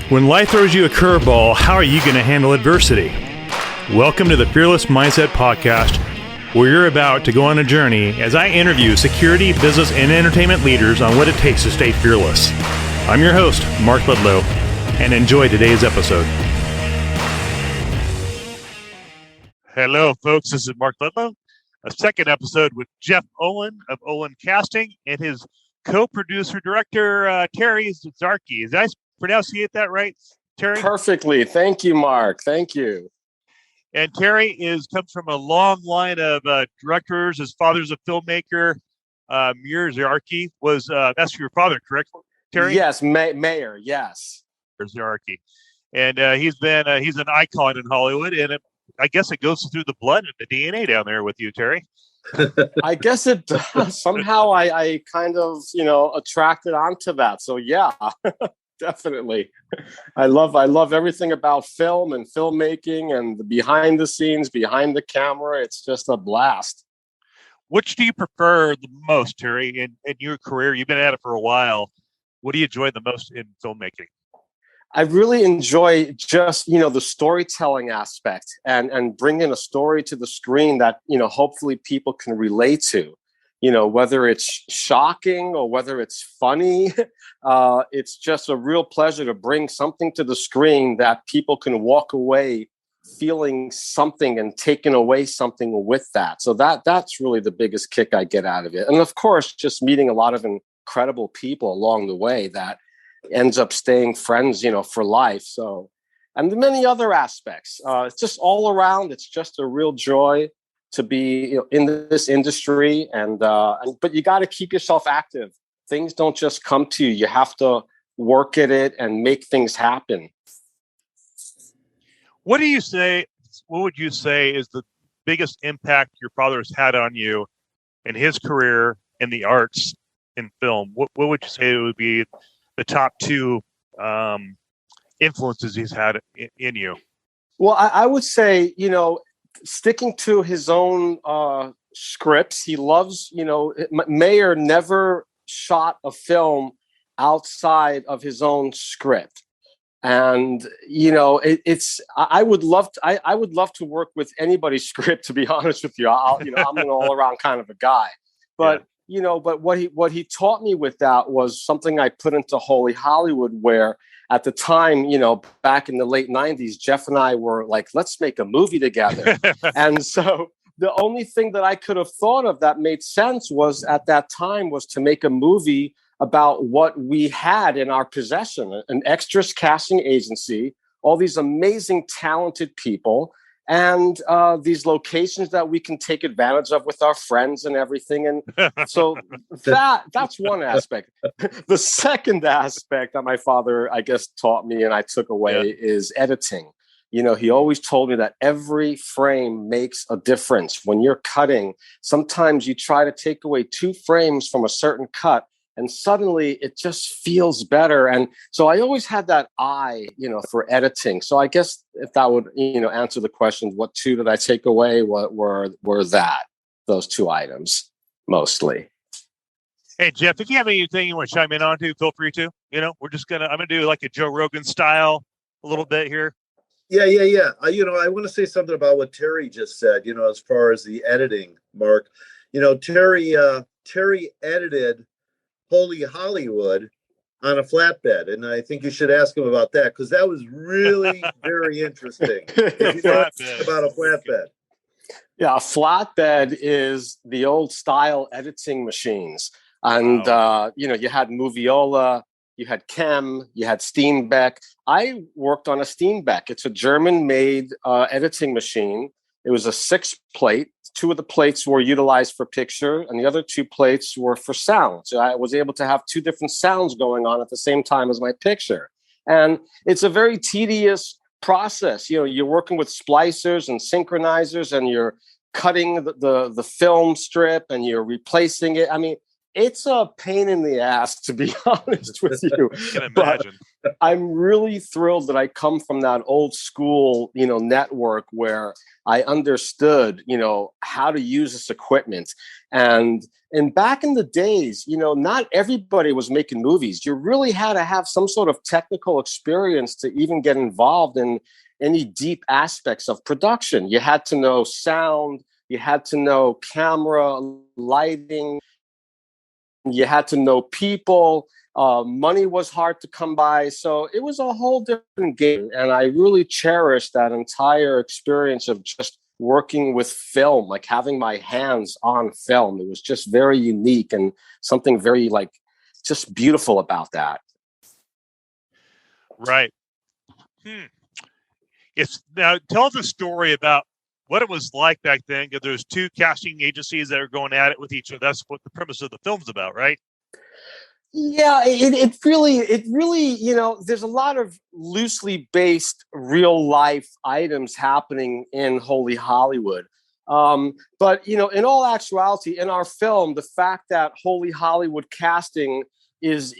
When life throws you a curveball, how are you going to handle adversity? Welcome to the Fearless Mindset Podcast, where you're about to go on a journey as I interview security, business, and entertainment leaders on what it takes to stay fearless. I'm your host, Mark Ludlow, and enjoy today's episode. Hello, folks. This is Mark Ludlow, a second episode with Jeff Olan of Olan Casting and his co-producer director, Terry Zarchi. Did I pronounce that right, Terry? Perfectly. Thank you, Mark. Thank you. And Terry comes from a long line of directors. His father's a filmmaker. Zarchi was that's your father, correct, Terry? Yes, Mayor. Yes, Zarchi, and he's an icon in Hollywood, and I guess it goes through the blood and the DNA down there with you, Terry. I guess it does. Somehow I kind of attracted onto that. So yeah. Definitely. I love everything about film and filmmaking and the behind the scenes, behind the camera. It's just a blast. Which do you prefer the most, Terry, in your career? You've been at it for a while. What do you enjoy the most in filmmaking? I really enjoy just, the storytelling aspect and bringing a story to the screen that, hopefully people can relate to. Whether it's shocking or whether it's funny, it's just a real pleasure to bring something to the screen that people can walk away feeling something and taking away something with that. So that's really the biggest kick I get out of it. And of course, just meeting a lot of incredible people along the way that ends up staying friends, for life. So, and many other aspects. It's just all around. It's just a real joy to be in this industry, but you got to keep yourself active. Things don't just come to you. You have to work at it and make things happen. What would you say is the biggest impact your father has had on you in his career in the arts in film? What would you say would be the top two influences he's had in you? Well, I would say, sticking to his own scripts. He loves, Mayer never shot a film outside of his own script. And, I would love to work with anybody's script, to be honest with you. I'm an all around kind of a guy, but, but what he taught me with that was something I put into Holy Hollywood, where at the time, back in the late 90s, Jeff and I were like, let's make a movie together. And so the only thing that I could have thought of that made sense was at that time was to make a movie about what we had in our possession, an extras casting agency, all these amazing, talented people, and these locations that we can take advantage of with our friends and everything. And so that's one aspect. The second aspect that my father, I guess, taught me and I took away is editing. He always told me that every frame makes a difference. When you're cutting, sometimes you try to take away 2 frames from a certain cut, and suddenly it just feels better. And so I always had that eye, for editing. So I guess if that would, answer the question, what 2 did I take away? What were those 2 items mostly? Hey, Jeff, if you have anything you want to chime in on to, feel free to. I'm going to do like a Joe Rogan style a little bit here. Yeah. I want to say something about what Terry just said, as far as the editing, Mark. Terry edited Holy Hollywood on a flatbed, and I think you should ask him about that, because that was really very interesting. If you know about a flatbed. Yeah, a flatbed is the old style editing machines. And, you had Moviola, you had Chem, you had Steenbeck. I worked on a Steenbeck. It's a German-made editing machine. It was a 6-plate. 2 of the plates were utilized for picture, and the other 2 plates were for sound. So I was able to have 2 different sounds going on at the same time as my picture. And it's a very tedious process. You're working with splicers and synchronizers, and you're cutting the film strip, and you're replacing it. I mean, it's a pain in the ass, to be honest with you. I can imagine. But I'm really thrilled that I come from that old school, network where I understood, how to use this equipment. And back in the days, not everybody was making movies. You really had to have some sort of technical experience to even get involved in any deep aspects of production. You had to know sound, you had to know camera, lighting, you had to know people. Money was hard to come by. So it was a whole different game. And I really cherished that entire experience of just working with film, like having my hands on film. It was just very unique and something very just beautiful about that. Right. Now tell us a story about what it was like back then, because there's two casting agencies that are going at it with each other. That's what the premise of the film's about, right? Yeah, it really, there's a lot of loosely based real life items happening in Holy Hollywood. But, in all actuality, in our film, the fact that Holy Hollywood Casting is,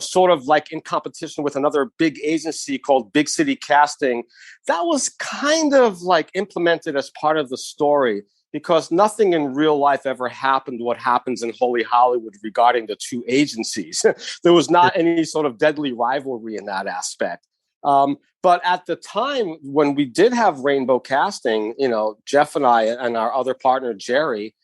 sort of like in competition with another big agency called Big City Casting, that was kind of like implemented as part of the story, because nothing in real life ever happened what happens in Holy Hollywood regarding the two agencies. There was not any sort of deadly rivalry in that aspect. But at the time when we did have Rainbow Casting, Jeff and I and our other partner, Jerry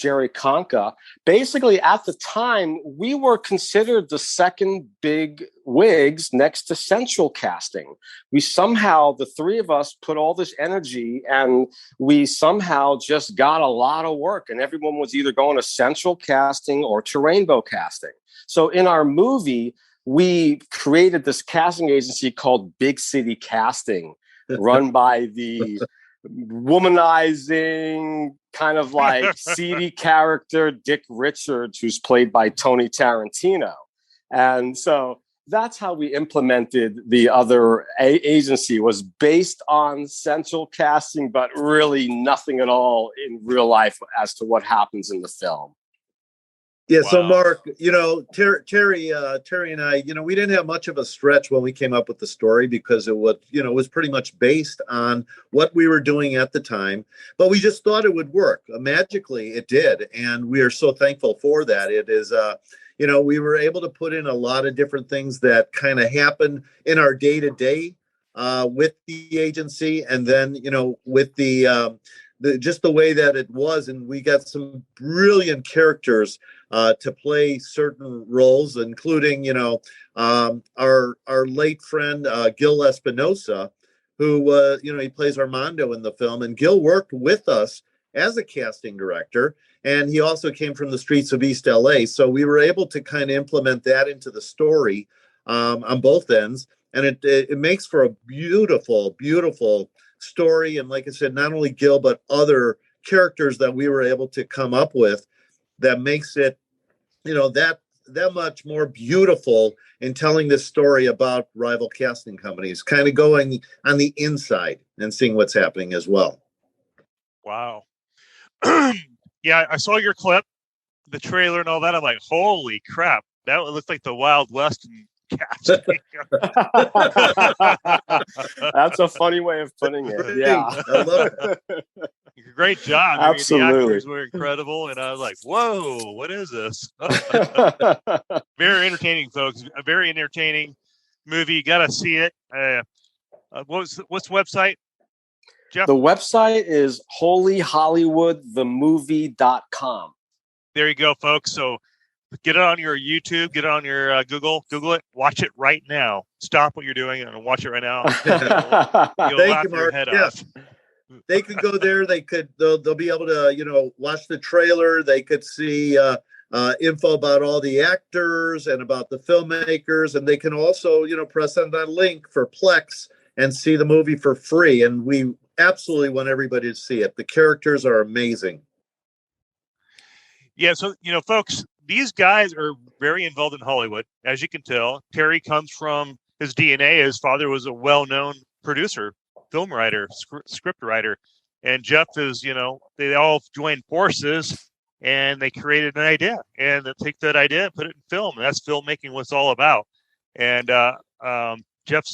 Conca, basically at the time, we were considered the second big wigs next to Central Casting. We somehow, the three of us, put all this energy and we somehow just got a lot of work, and everyone was either going to Central Casting or to Rainbow Casting. So in our movie, we created this casting agency called Big City Casting, run by the womanizing, kind of like seedy character Dick Richards, who's played by Tony Tarantino. And so that's how we implemented the other agency, was based on Central Casting, but really nothing at all in real life as to what happens in the film. Yeah, wow. So Mark, Terry and I, we didn't have much of a stretch when we came up with the story, because it was pretty much based on what we were doing at the time. But we just thought it would work. Magically, it did, and we are so thankful for that. It is, we were able to put in a lot of different things that kind of happen in our day to day with the agency, and then with just the way that it was, and we got some brilliant characters to play certain roles, including, our late friend, Gil Espinosa, who, he plays Armando in the film. And Gil worked with us as a casting director, and he also came from the streets of East LA. So we were able to kind of implement that into the story on both ends. And it makes for a beautiful, beautiful story. And like I said, not only Gil, but other characters that we were able to come up with, that makes it, that much more beautiful in telling this story about rival casting companies, kind of going on the inside and seeing what's happening as well. Wow. Yeah, I saw your clip, the trailer and all that. I'm like, holy crap, that looks like the Wild West casting. That's a funny way of putting it. Yeah. I love it. Great job. Absolutely. I mean, the actors were incredible, and I was like, whoa, what is this? Very entertaining, folks. A very entertaining movie. You got to see it. What's the website, Jeff? The website is holyhollywoodthemovie.com. There you go, folks. So get it on your YouTube, get it on your Google it, watch it right now. Stop what you're doing and watch it right now. You'll laugh your head off. They could go there. They'll be able to, watch the trailer. They could see info about all the actors and about the filmmakers. And they can also, press on that link for Plex and see the movie for free. And we absolutely want everybody to see it. The characters are amazing. Yeah. So, folks, these guys are very involved in Hollywood. As you can tell, Terry comes from his DNA. His father was a well-known producer, film writer, script writer, and Jeff is, they all joined forces and they created an idea, and they take that idea and put it in film. And that's filmmaking, what it's all about. And Jeff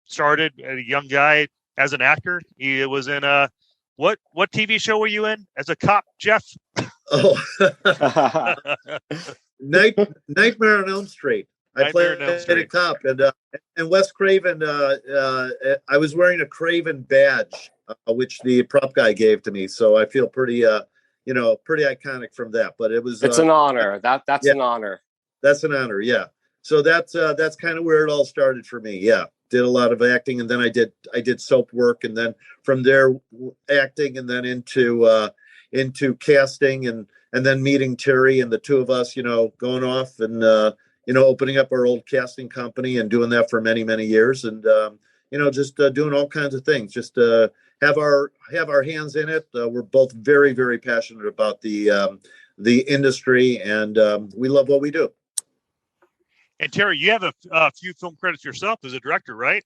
started as a young guy as an actor. He was in what TV show were you in as a cop, Jeff? Oh, Nightmare on Elm Street. I played a cop, and Wes Craven. I was wearing a Craven badge, which the prop guy gave to me. So I feel pretty iconic from that. But it's an honor. That's an honor. That's an honor. Yeah. So that's kind of where it all started for me. Yeah. Did a lot of acting, and then I did soap work, and then from there acting, and then into casting, and then meeting Terry, and the two of us, going off and opening up our old casting company and doing that for many, many years, and just doing all kinds of things, just have our hands in it. We're both very, very passionate about the industry, and we love what we do. And Terry, you have a few film credits yourself as a director, right?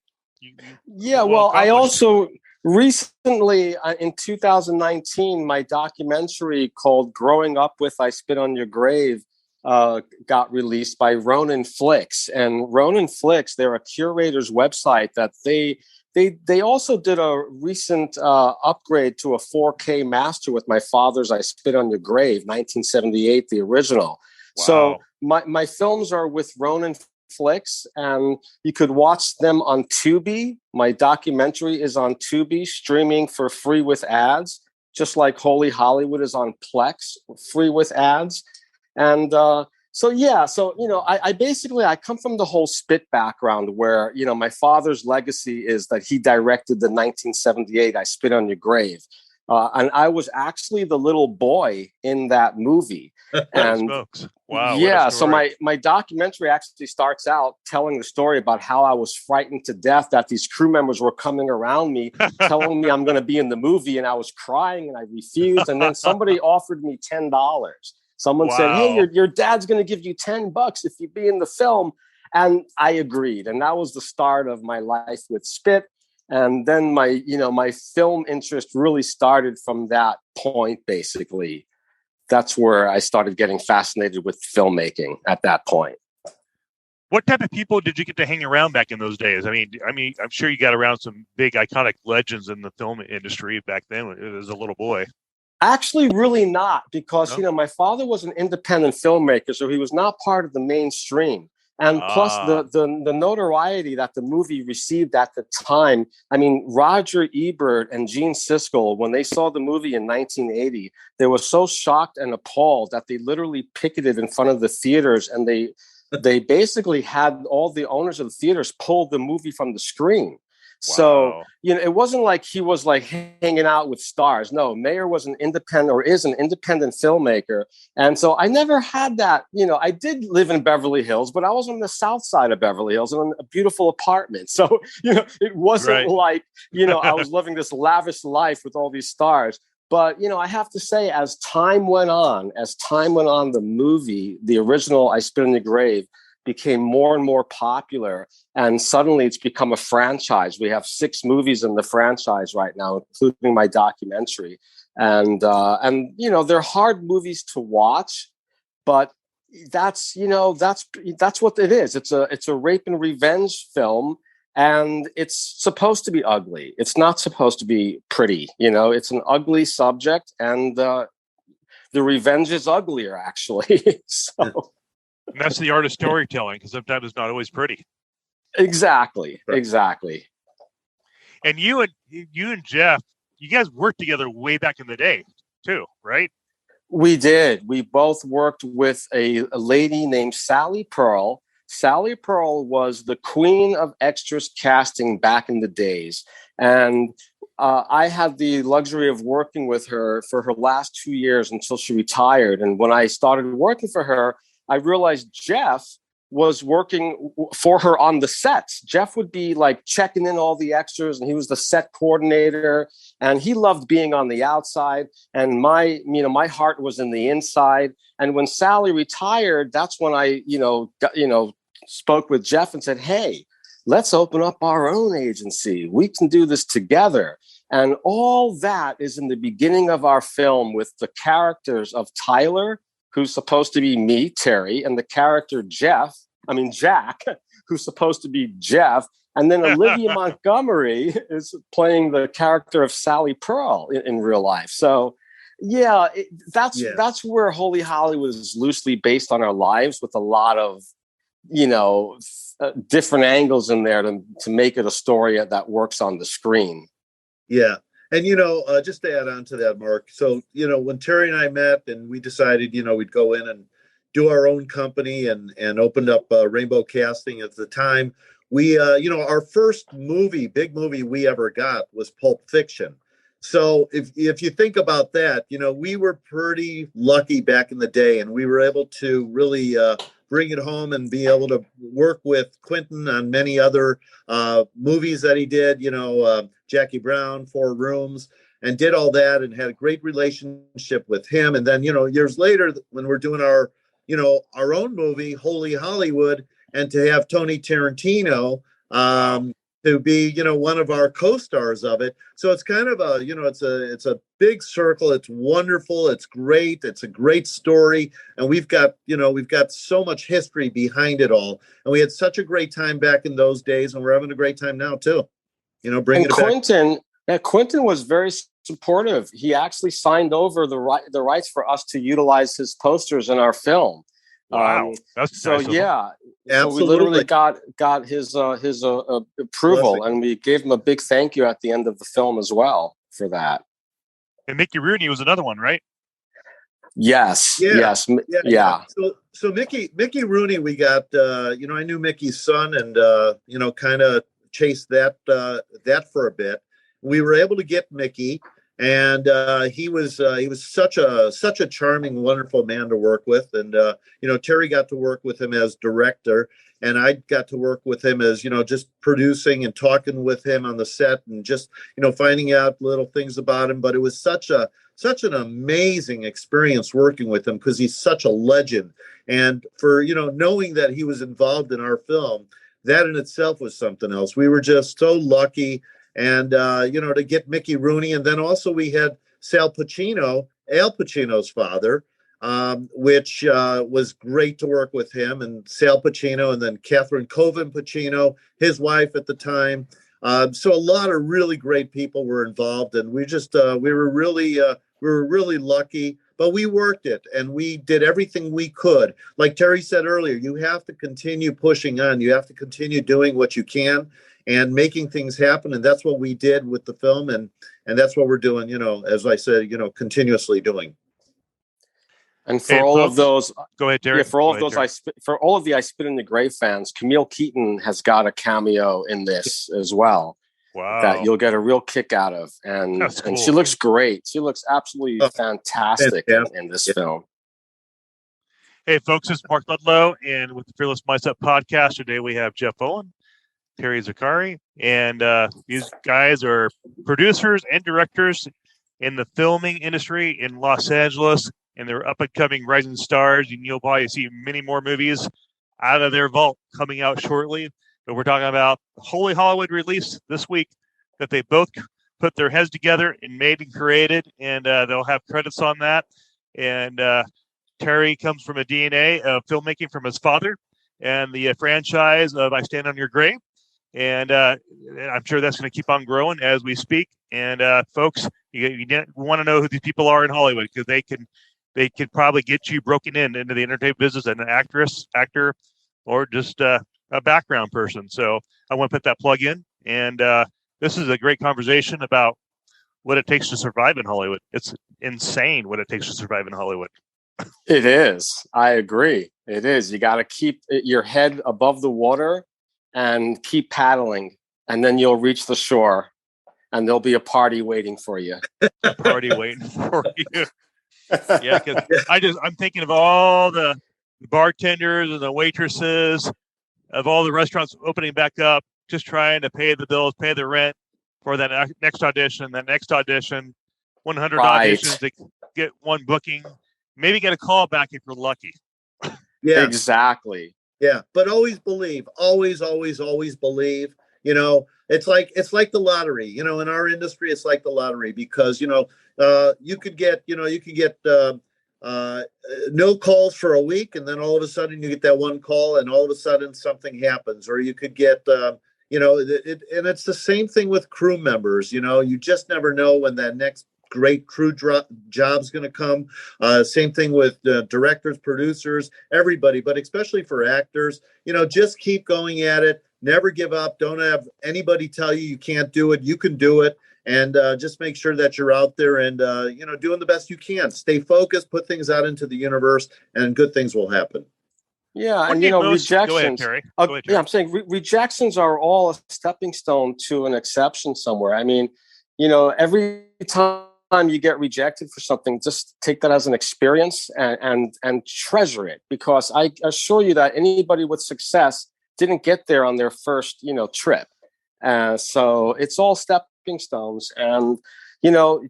I also recently, in 2019, my documentary called "Growing Up with I Spit on Your Grave" got released by Ronin Flicks. And Ronin Flicks, they're a curator's website that they also did a recent upgrade to a 4K master with my father's "I Spit on Your Grave," 1978, the original. Wow. So my films are with Ronin Flicks, and you could watch them on Tubi. My documentary is on Tubi, streaming for free with ads, just like Holy Hollywood is on Plex, free with ads. And I come from the whole Spit background where, my father's legacy is that he directed the 1978 "I Spit on Your Grave." And I was actually the little boy in that movie. And wow. Yeah. So my documentary actually starts out telling the story about how I was frightened to death that these crew members were coming around me, telling me I'm going to be in the movie. And I was crying and I refused. And then somebody offered me $10. Someone said, "Hey, your dad's going to give you $10 if you be in the film." And I agreed. And that was the start of my life with Spit. And then my film interest really started from that point, basically. That's where I started getting fascinated with filmmaking at that point. What type of people did you get to hang around back in those days? I mean, I'm sure you got around some big iconic legends in the film industry back then as a little boy. Actually, really not, because, my father was an independent filmmaker, so he was not part of the mainstream. And plus the notoriety that the movie received at the time. I mean, Roger Ebert and Gene Siskel, when they saw the movie in 1980, they were so shocked and appalled that they literally picketed in front of the theaters, and they basically had all the owners of the theaters pull the movie from the screen. Wow. So, it wasn't like he was like hanging out with stars. No, Mayer was is an independent filmmaker. And so I never had that, I did live in Beverly Hills, but I was on the south side of Beverly Hills in a beautiful apartment. So, it wasn't like, I was living this lavish life with all these stars. But, I have to say, as time went on, the movie, the original "I Spit on Your Grave," became more and more popular, and suddenly it's become a franchise. We have 6 movies in the franchise right now, including my documentary. And they're hard movies to watch, but that's what it is. It's a rape and revenge film, and it's supposed to be ugly. It's not supposed to be pretty. It's an ugly subject, and the revenge is uglier, actually. So. And that's the art of storytelling, because sometimes it's not always pretty. Exactly. And you and Jeff, you guys worked together way back in the day, too, right? We did. We both worked with a lady named Sally Pearl. Sally Pearl was the queen of extras casting back in the days. And I had the luxury of working with her for her last 2 years until she retired. And when I started working for her, I realized Jeff was working for her on the sets. Jeff would be like checking in all the extras, and he was the set coordinator, and he loved being on the outside. And my heart was in the inside. And when Sally retired, that's when I, spoke with Jeff and said, "Hey, let's open up our own agency. We can do this together." And all that is in the beginning of our film with the characters of Tyler, who's supposed to be me, Terry, and the character Jack, who's supposed to be Jeff. And then Olivia Montgomery is playing the character of Sally Pearl in real life. So, yeah, that's where Holy Hollywood is loosely based on our lives, with a lot of, different angles in there to make it a story that works on the screen. Yeah. And, just to add on to that, Mark. So, when Terry and I met and we decided, we'd go in and do our own company and opened up Rainbow Casting at the time, we, our first big movie we ever got was Pulp Fiction. So if you think about that, we were pretty lucky back in the day, and we were able to really bring it home and be able to work with Quentin on many other movies that he did, Jackie Brown, Four Rooms, and did all that and had a great relationship with him. And then, years later, when we're doing our own movie, Holy Hollywood, and to have Tony Tarantino to be, one of our co-stars of it. So it's kind of it's a big circle. It's wonderful. It's great. It's a great story. And we've got so much history behind it all. And we had such a great time back in those days, and we're having a great time now too. Bringing it Quentin, back. Quentin was very supportive. He actually signed over the rights for us to utilize his posters in our film. Wow, that's so nice. Yeah. Absolutely. So we literally got his approval, Blessing. and we gave him a big thank you at the end of the film as well for that. And Mickey Rooney was another one, right? Yes. Yeah. Yes. Yeah. So Mickey Rooney, we got. I knew Mickey's son, and kind of chased that for a bit. We were able to get Mickey. And he was such a charming, wonderful man to work with. And, Terry got to work with him as director, and I got to work with him as, just producing and talking with him on the set and just, finding out little things about him. But it was such an amazing experience working with him, because he's such a legend. And for, knowing that he was involved in our film, that in itself was something else. We were just so lucky. And, to get Mickey Rooney. And then also we had Al Pacino's father, which was great to work with him, and Sal Pacino, and then Catherine Coven Pacino, his wife at the time. So a lot of really great people were involved, and we just we were really lucky. But we worked it, and we did everything we could. Like Terry said earlier, you have to continue pushing on. You have to continue doing what you can and making things happen. And that's what we did with the film. And that's what we're doing, as I said, continuously doing. And for all of those, go ahead, Terry. Yeah, for all of those, for all of the I Spit in the Grave fans, Camille Keaton has got a cameo in this as well. Wow. That you'll get a real kick out of. And she looks great. She looks absolutely fantastic in this film. Hey, folks, it's Mark Ludlow, and with the Fearless Mindset podcast, today we have Jeff Olan, Terry Zarchi, and these guys are producers and directors in the filming industry in Los Angeles, and they're up-and-coming rising stars. And you'll probably see many more movies out of their vault coming out shortly. But we're talking about the Holy Hollywood release this week that they both put their heads together and made and created, and they'll have credits on that. And Terry comes from a DNA of filmmaking from his father and the franchise of I Stand on Your Grave. And I'm sure that's going to keep on growing as we speak. And folks, you want to know who these people are in Hollywood, because they can probably get you broken into the entertainment business as an actor, or just a background person. So I want to put that plug in. And this is a great conversation about what it takes to survive in Hollywood. It's insane what it takes to survive in Hollywood. It is. I agree. It is. You got to keep your head above the water and keep paddling, and then you'll reach the shore, and there'll be a party waiting for you. A party waiting for you. Yeah, because I'm thinking of all the bartenders and the waitresses of all the restaurants opening back up, just trying to pay the bills, pay the rent for that next audition, 100 auditions to get one booking, maybe get a call back if you're lucky. Yeah, exactly. Yeah, but always believe, always believe. It's like the lottery. In our industry, it's like the lottery because you could get no calls for a week, and then all of a sudden you get that one call, and all of a sudden something happens. Or you could get and it's the same thing with crew members. You just never know when that next great crew job's going to come. Same thing with directors, producers, everybody, but especially for actors, just keep going at it. Never give up. Don't have anybody tell you can't do it. You can do it. And just make sure that you're out there and, doing the best you can. Stay focused, put things out into the universe, and good things will happen. Yeah, and rejections. Go ahead, Terry. Yeah, I'm saying rejections are all a stepping stone to an exception somewhere. I mean, every time you get rejected for something, just take that as an experience and treasure it, because I assure you that anybody with success didn't get there on their first trip. So it's all stepping stones, and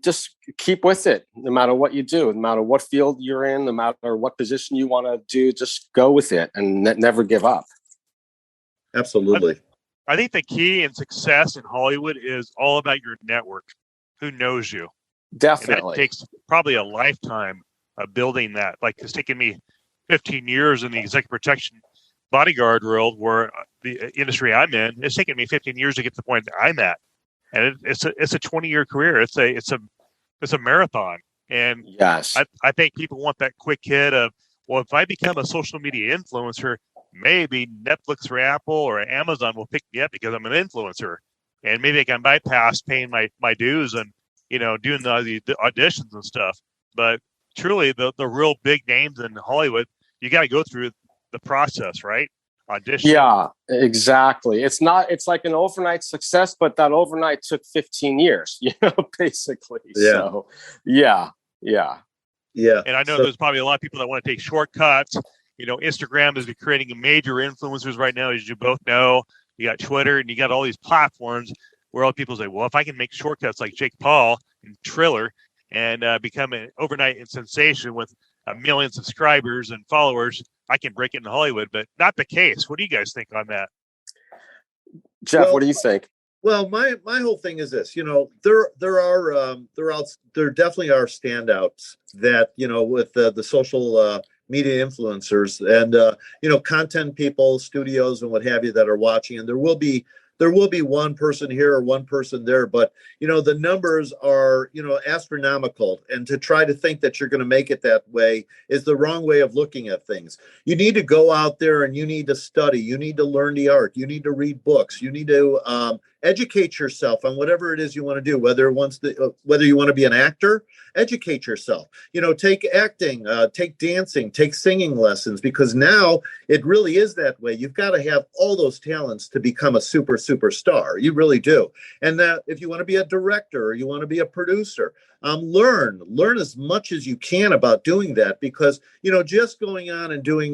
just keep with it no matter what you do, no matter what field you're in, no matter what position you want to do. Just go with it and never give up. Absolutely. I think the key in success in Hollywood is all about your network. Who knows you? Definitely. And that takes probably a lifetime of building that. Like, it's taken me 15 years in the executive protection bodyguard world, where the industry I'm in, it's taken me 15 years to get to the point that I'm at. And it's a 20-year career. It's a marathon. And yes, I think people want that quick hit of, well, if I become a social media influencer, maybe Netflix or Apple or Amazon will pick me up because I'm an influencer, and maybe I can bypass paying my dues and doing the auditions and stuff. But truly, the real big names in Hollywood, you got to go through the process, right? Audition. Yeah, exactly. It's like an overnight success, but that overnight took 15 years, basically. Yeah. So, yeah. And I know there's probably a lot of people that want to take shortcuts. Instagram is creating major influencers right now, as you both know. You got Twitter and you got all these platforms where all people say, well, if I can make shortcuts like Jake Paul and Triller and become an overnight sensation with 1 million subscribers and followers, I can break it in Hollywood. But not the case. What do you guys think on that? Jeff, what do you think? Well, my whole thing is this, there definitely are standouts that, with the social media influencers and, content people, studios and what have you that are watching. And there will be one person here or one person there, but the numbers are astronomical, and to try to think that you're going to make it that way is the wrong way of looking at things. You need to go out there and you need to study, you need to learn the art, you need to read books, you need to educate yourself on whatever it is you want to do, whether you want to be an actor, educate yourself, take acting, take dancing, take singing lessons, because now it really is that way. You've got to have all those talents to become a superstar. You really do. And if you want to be a director or you want to be a producer, learn as much as you can about doing that, because just going on and doing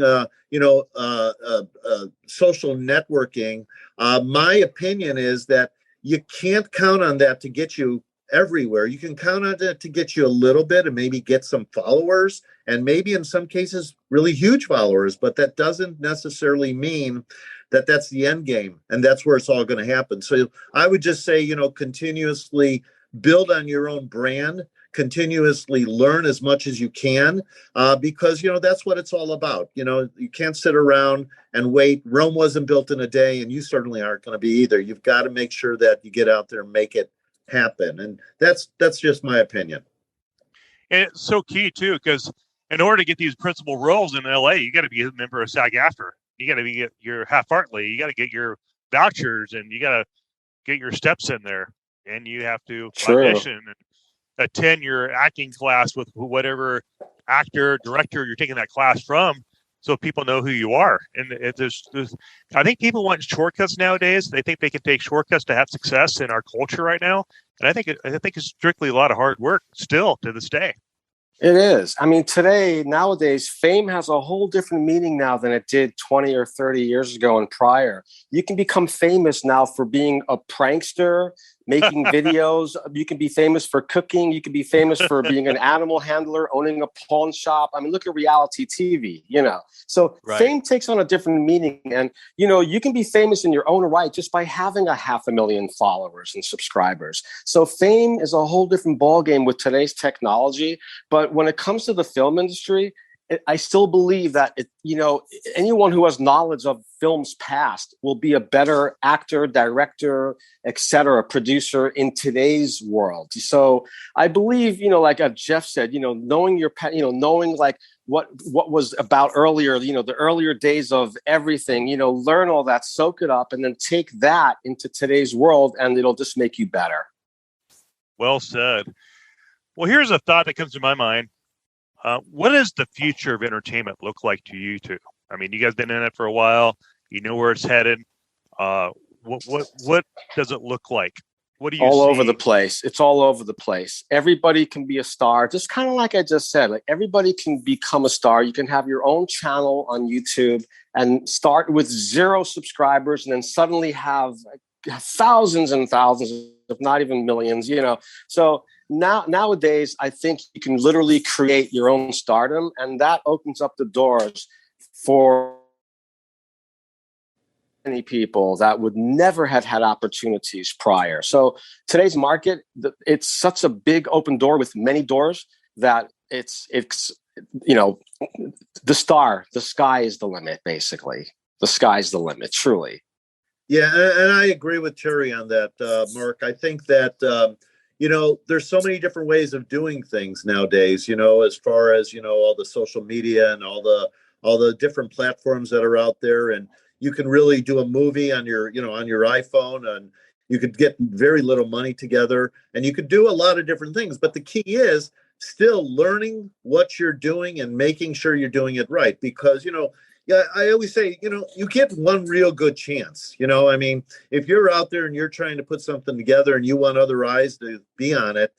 social networking, my opinion is that you can't count on that to get you everywhere. You can count on it to get you a little bit and maybe get some followers, and maybe in some cases really huge followers, but that doesn't necessarily mean that that's the end game and that's where it's all going to happen. So I would just say, continuously build on your own brand, continuously learn as much as you can, because that's what it's all about. You can't sit around and wait. Rome wasn't built in a day, and you certainly aren't going to be either. You've got to make sure that you get out there and make it happen, and that's just my opinion. And it's so key too, because in order to get these principal roles in LA, you got to be a member of SAG-AFTRA. You got to get your Half-Heartedly. You got to get your vouchers, and you got to get your steps in there, and you have to audition and attend your acting class with whatever actor, director you're taking that class from, so people know who you are. And I think people want shortcuts nowadays. They think they can take shortcuts to have success in our culture right now. And I think it's strictly a lot of hard work still to this day. It is. I mean, nowadays, fame has a whole different meaning now than it did 20 or 30 years ago and prior. You can become famous now for being a prankster, making videos. You can be famous for cooking. You can be famous for being an animal handler, owning a pawn shop. I mean, look at reality TV, So fame takes on a different meaning. And, you can be famous in your own right just by having 500,000 followers and subscribers. So fame is a whole different ballgame with today's technology. But when it comes to the film industry, I still believe that anyone who has knowledge of film's past will be a better actor, director, etc., producer in today's world. So I believe, like Jeff said, knowing your past, knowing like what was about earlier, the earlier days of everything, learn all that, soak it up, and then take that into today's world, and it'll just make you better. Well said. Well, here's a thought that comes to my mind. What does the future of entertainment look like to you two? I mean, you guys been in it for a while. You know where it's headed. What does it look like? What do you all see? Over the place? It's all over the place. Everybody can be a star. Just kind of like I just said, like everybody can become a star. You can have your own channel on YouTube and start with 0 subscribers and then suddenly have thousands and thousands, if not even millions, So nowadays, I think you can literally create your own stardom, and that opens up the doors for many people that would never have had opportunities prior. So today's market, it's such a big open door with many doors that it's the sky is the limit, basically. The sky's the limit, truly. Yeah, and I agree with Terry on that, Mark. I think that there's so many different ways of doing things nowadays, as far as, all the social media and all the different platforms that are out there. And you can really do a movie on your iPhone, and you could get very little money together, and you could do a lot of different things. But the key is still learning what you're doing and making sure you're doing it right. Because, I always say, you get one real good chance. I mean, if you're out there and you're trying to put something together and you want other eyes to be on it,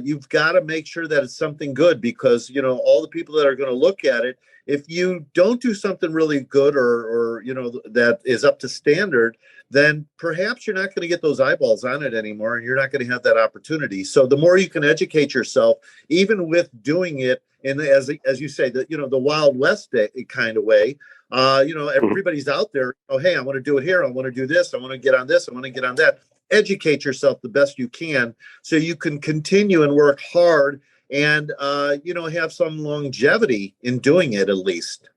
you've got to make sure that it's something good, because, all the people that are going to look at it, if you don't do something really good or that is up to standard, then perhaps you're not going to get those eyeballs on it anymore, and you're not going to have that opportunity. So the more you can educate yourself, even with doing it in, as you say, the Wild West kind of way, everybody's out there. Oh, hey, I want to do it here. I want to do this. I want to get on this. I want to get on that. Educate yourself the best you can so you can continue and work hard and, have some longevity in doing it at least.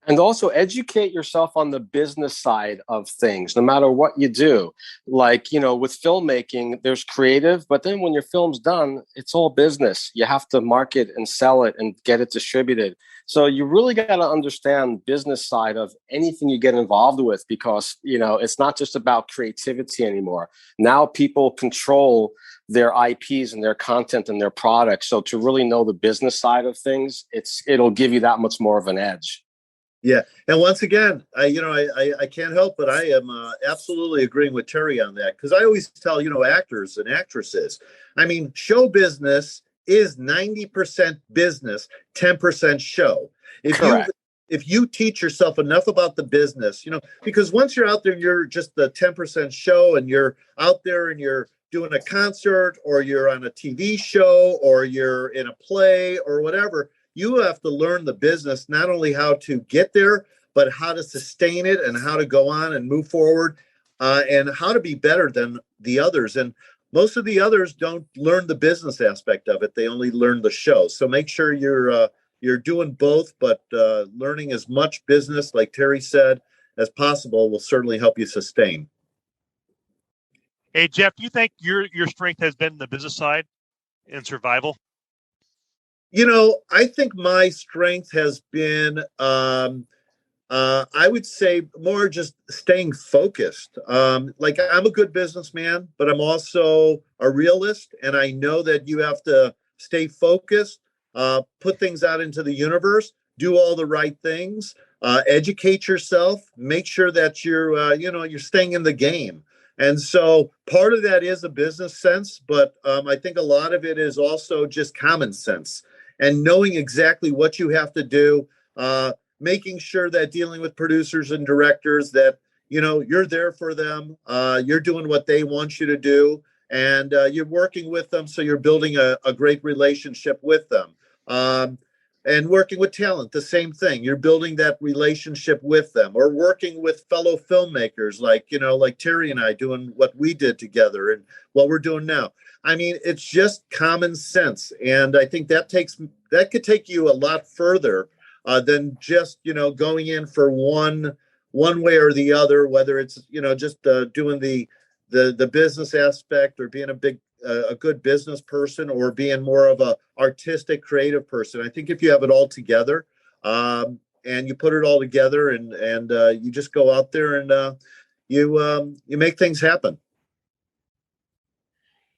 And also educate yourself on the business side of things, no matter what you do. Like, with filmmaking, there's creative, but then when your film's done, it's all business. You have to market and sell it and get it distributed. So you really got to understand business side of anything you get involved with, because, it's not just about creativity anymore. Now people control their IPs and their content and their products. So to really know the business side of things, it'll give you that much more of an edge. Yeah. And once again, I can't help but I am absolutely agreeing with Terry on that, because I always tell, actors and actresses, I mean, show business is 90% business, 10% show. If you teach yourself enough about the business, because once you're out there, you're just the 10% show, and you're out there and you're doing a concert, or you're on a TV show, or you're in a play or whatever, you have to learn the business, not only how to get there, but how to sustain it and how to go on and move forward, and how to be better than the others. And most of the others don't learn the business aspect of it. They only learn the show. So make sure you're doing both, but learning as much business, like Terry said, as possible will certainly help you sustain. Hey, Jeff, do you think your strength has been the business side in survival? I think my strength has been, I would say, more just staying focused. Like, I'm a good businessman, but I'm also a realist. And I know that you have to stay focused, put things out into the universe, do all the right things, educate yourself, make sure that you're staying in the game. And so part of that is a business sense, but I think a lot of it is also just common sense and knowing exactly what you have to do, making sure that dealing with producers and directors that, you're there for them, you're doing what they want you to do. and you're working with them, so you're building a great relationship with them. And working with talent, the same thing. You're building that relationship with them, or working with fellow filmmakers like Terry and I doing what we did together and what we're doing now. I mean, it's just common sense. And I think that could take you a lot further than just, going in for one way or the other, whether it's, just doing the business aspect, or being a good business person, or being more of a artistic, creative person. I think if you have it all together, and you put it all together, and you just go out there and you make things happen.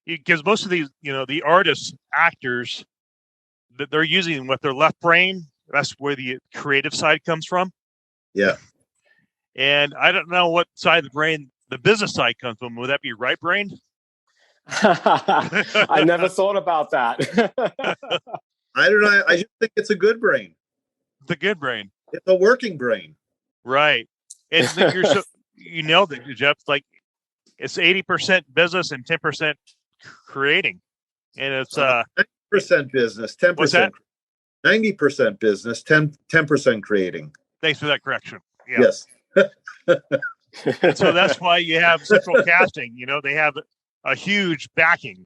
Because most of these, the artists, actors, that they're using with their left brain. That's where the creative side comes from. Yeah. And I don't know what side of the brain the business side comes from. Would that be right brain? I never thought about that. I don't know. I just think it's a good brain. It's a good brain. It's a working brain. Right. And you nailed it, Jeff. Like, it's 80% business and 10% creating. And it's 90% business, 10%. 90% business, 10% creating. Thanks for that correction. Yeah. Yes. And so that's why you have central casting. They have a huge backing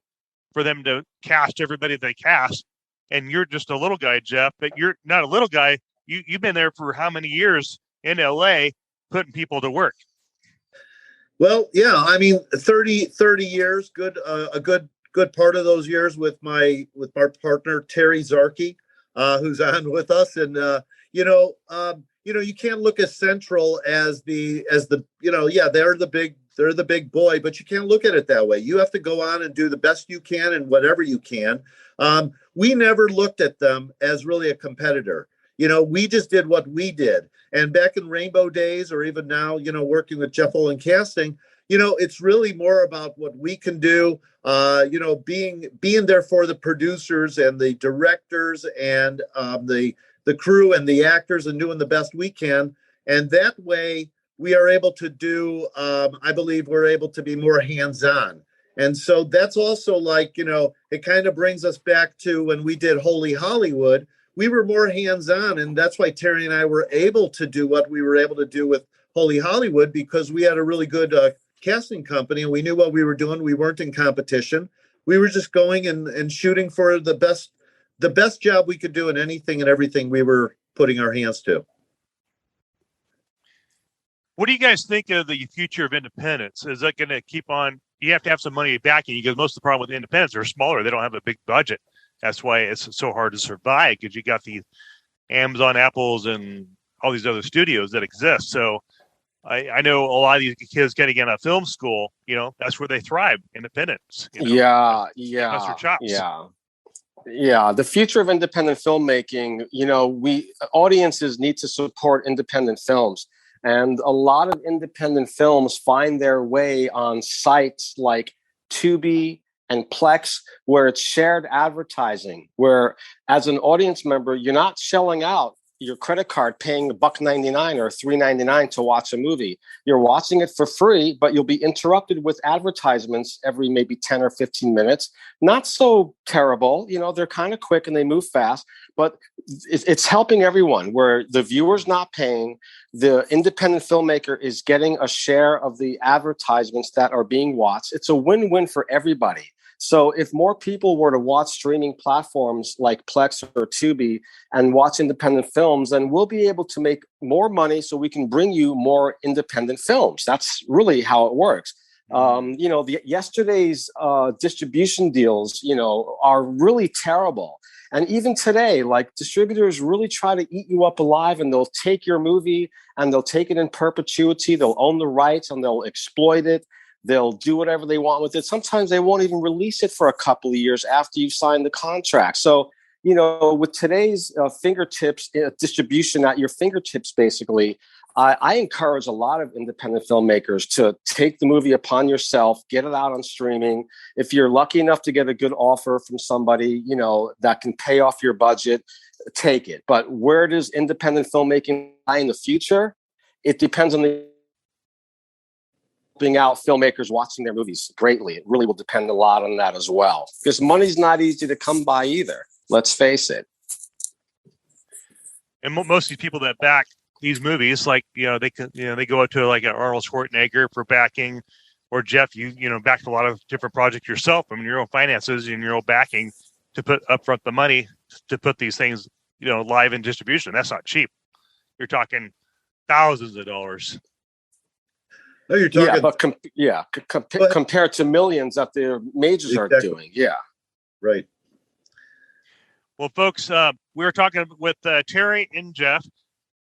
for them to cast everybody they cast. And you're just a little guy, Jeff, but you're not a little guy. You've been there for how many years in LA putting people to work? Well, yeah, I mean, 30 years, a good part of those years with my partner, Terry Zarchi, who's on with us. And, you can't look at Central as the they're the big boy, but you can't look at it that way. You have to go on and do the best you can and whatever you can. We never looked at them as really a competitor. We just did what we did. And back in Rainbow days, or even now, working with Jeff Olan Casting, it's really more about what we can do, being there for the producers and the directors and the crew and the actors, and doing the best we can. And that way we are able to do, I believe we're able to be more hands-on. And so that's also it kind of brings us back to when we did Holy Hollywood. We were more hands-on, and that's why Terry and I were able to do what we were able to do with Holy Hollywood, because we had a really good casting company, and we knew what we were doing. We weren't in competition. We were just going and shooting for the best job we could do in anything and everything we were putting our hands to. What do you guys think of the future of independence? Is that going to keep on? You have to have some money backing, because most of the problem with independents, they're smaller. They don't have a big budget. That's why it's so hard to survive, because you got these Amazon, Apples, and all these other studios that exist. So I know a lot of these kids getting out of film school, that's where they thrive, independence. Yeah. That's their chops. Yeah. The future of independent filmmaking, audiences need to support independent films. And a lot of independent films find their way on sites like Tubi and Plex, where it's shared advertising, where as an audience member, you're not shelling out your credit card paying $1.99 or $3.99 to watch a movie. You're watching it for free, but you'll be interrupted with advertisements every maybe 10 or 15 minutes. Not so terrible. They're kind of quick and they move fast, but it's helping everyone, where the viewer's not paying. The independent filmmaker is getting a share of the advertisements that are being watched. It's a win-win for everybody. So if more people were to watch streaming platforms like Plex or Tubi and watch independent films, then we'll be able to make more money so we can bring you more independent films. That's really how it works. Yesterday's distribution deals, are really terrible. And even today, distributors really try to eat you up alive, and they'll take your movie and they'll take it in perpetuity. They'll own the rights and they'll exploit it. They'll do whatever they want with it. Sometimes they won't even release it for a couple of years after you've signed the contract. So, with today's fingertips, distribution at your fingertips, basically, I encourage a lot of independent filmmakers to take the movie upon yourself, get it out on streaming. If you're lucky enough to get a good offer from somebody, that can pay off your budget, take it. But where does independent filmmaking lie in the future? It depends on the helping out filmmakers watching their movies greatly. It really will depend a lot on that as well, because money's not easy to come by either. Let's face it. And most of these people that back these movies, like, they go out to like Arnold Schwarzenegger for backing, or Jeff, you backed a lot of different projects yourself. I mean, your own finances and your own backing to put upfront the money to put these things, live in distribution. That's not cheap. You're talking thousands of dollars. No, you're talking. Yeah, but compared to millions that the majors are doing. Yeah. Right. Well, folks, we were talking with Terry and Jeff.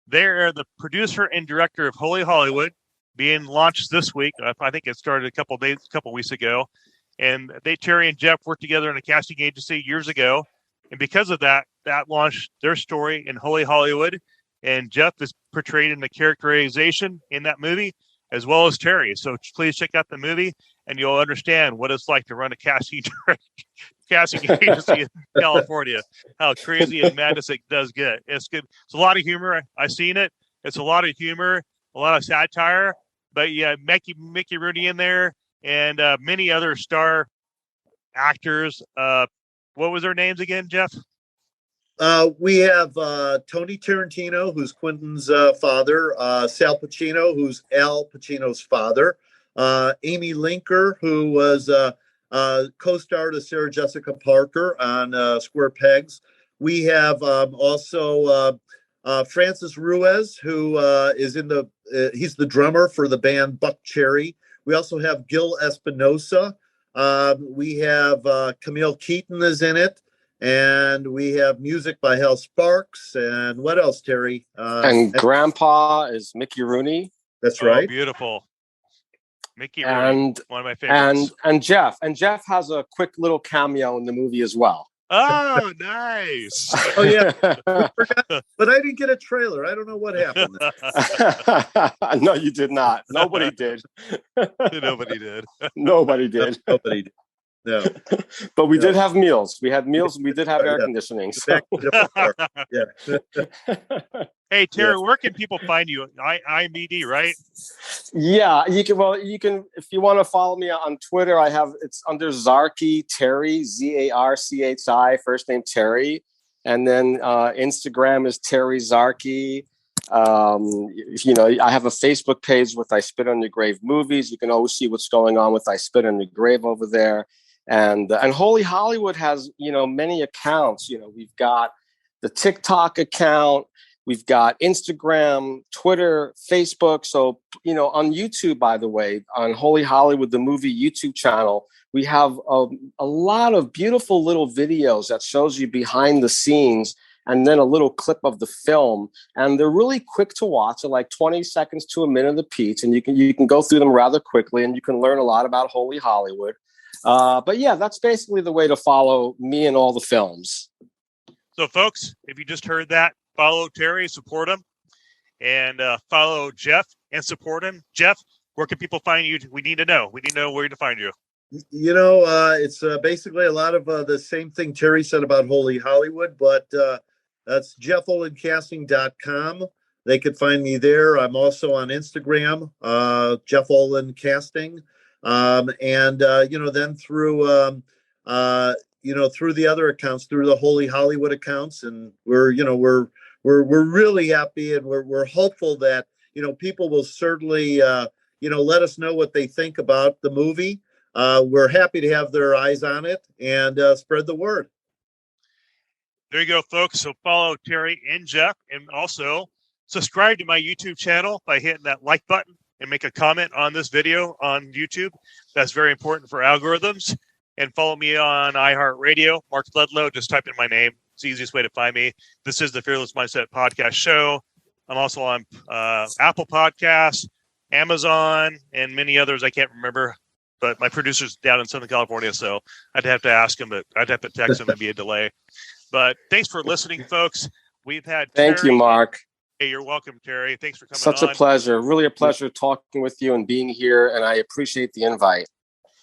They are the producer and director of Holy Hollywood, being launched this week. I think it started a couple weeks ago. And Terry and Jeff worked together in a casting agency years ago. And because of that launched their story in Holy Hollywood. And Jeff is portrayed in the characterization in that movie, as well as Terry. So please check out the movie, and you'll understand what it's like to run a casting agency in California. How crazy and madness it does get. It's good. It's a lot of humor. I've seen it. It's a lot of humor, a lot of satire. But yeah, Mickey Rooney in there, and many other star actors. What was their names again, Jeff? We have Tony Tarantino, who's Quentin's father, Sal Pacino, who's Al Pacino's father, Amy Linker, who was co-starred as Sarah Jessica Parker on Square Pegs. We have also Francis Ruiz, who is he's the drummer for the band Buck Cherry. We also have Gil Espinosa. We have Camille Keaton is in it. And we have music by Hal Sparks. And what else, Terry? And Grandpa is Mickey Rooney. That's right. Beautiful. Mickey Rooney, one of my favorites. And Jeff has a quick little cameo in the movie as well. Oh, nice. Oh, yeah. But I didn't get a trailer. I don't know what happened. No, you did not. Nobody did. Nobody did. Nobody did. Nobody did. No. But we did have meals. We had meals. We did have air conditioning. So. Yeah. Hey, Terry, where can people find you? IMDb, right? Yeah, you can if you want to follow me on Twitter, it's under Zarchi Terry, Zarchi, first name Terry. And then Instagram is Terry Zarchi. I have a Facebook page with I Spit on Your Grave movies. You can always see what's going on with I Spit on Your Grave over there. And Holy Hollywood has, many accounts. We've got the TikTok account, we've got Instagram, Twitter, Facebook. So, on YouTube, by the way, on Holy Hollywood, the movie YouTube channel, we have a lot of beautiful little videos that shows you behind the scenes, and then a little clip of the film. And they're really quick to watch. They're like 20 seconds to a minute apiece. And you can go through them rather quickly, and you can learn a lot about Holy Hollywood. But yeah, that's basically the way to follow me and all the films. So folks, if you just heard that, follow Terry, support him, and follow Jeff and support him. Jeff, where can people find you? We need to know where to find you. It's basically a lot of the same thing Terry said about Holy Hollywood, but that's JeffOlanCasting.com. They could find me there. I'm also on Instagram, Jeff Olan Casting. Then through through the other accounts, through the Holy Hollywood accounts, and we're really happy, and we're hopeful that people will certainly let us know what they think about the movie. We're happy to have their eyes on it and spread the word. There you go, folks. So follow Terry and Jeff, and also subscribe to my YouTube channel by hitting that like button and make a comment on this video on YouTube. That's very important for algorithms. And follow me on iHeartRadio, Mark Ludlow. Just type in my name. It's the easiest way to find me. This is the Fearless Mindset Podcast Show. I'm also on Apple Podcasts, Amazon, and many others I can't remember. But my producer's down in Southern California, so I'd have to ask him, but I'd have to text him. There'd be a delay. But thanks for listening, folks. We've had Thank you, Mark. Hey, you're welcome, Terry. Thanks for coming Such on. a pleasure. Really a pleasure talking with you and being here, and I appreciate the invite.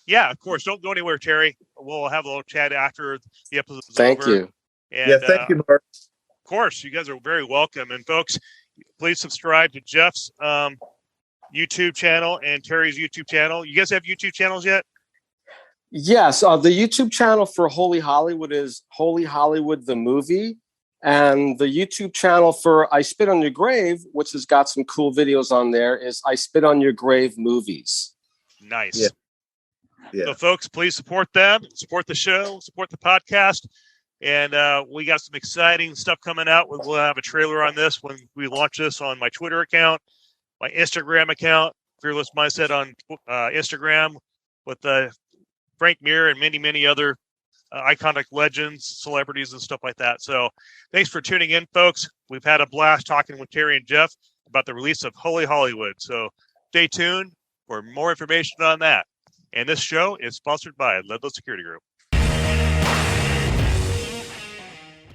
Yeah, of course. Don't go anywhere, Terry. We'll have a little chat after the episode's over. Thank you. And, thank you, Mark. Of course, you guys are very welcome. And folks, please subscribe to Jeff's YouTube channel and Terry's YouTube channel. You guys have YouTube channels yet? Yes. The YouTube channel for Holy Hollywood is Holy Hollywood the Movie. And the YouTube channel for I Spit on Your Grave, which has got some cool videos on there, is I Spit on Your Grave Movies. Nice. Yeah. Yeah. So, folks, please support them, support the show, support the podcast. And we got some exciting stuff coming out. We'll have a trailer on this when we launch this on my Twitter account, my Instagram account, Fearless Mindset on Instagram, with Frank Mir and many, many other iconic legends, celebrities, and stuff like that. So thanks for tuning in, folks. We've had a blast talking with Terry and Jeff about the release of Holy Hollywood. So stay tuned for more information on that. And this show is sponsored by Ledlow Security Group.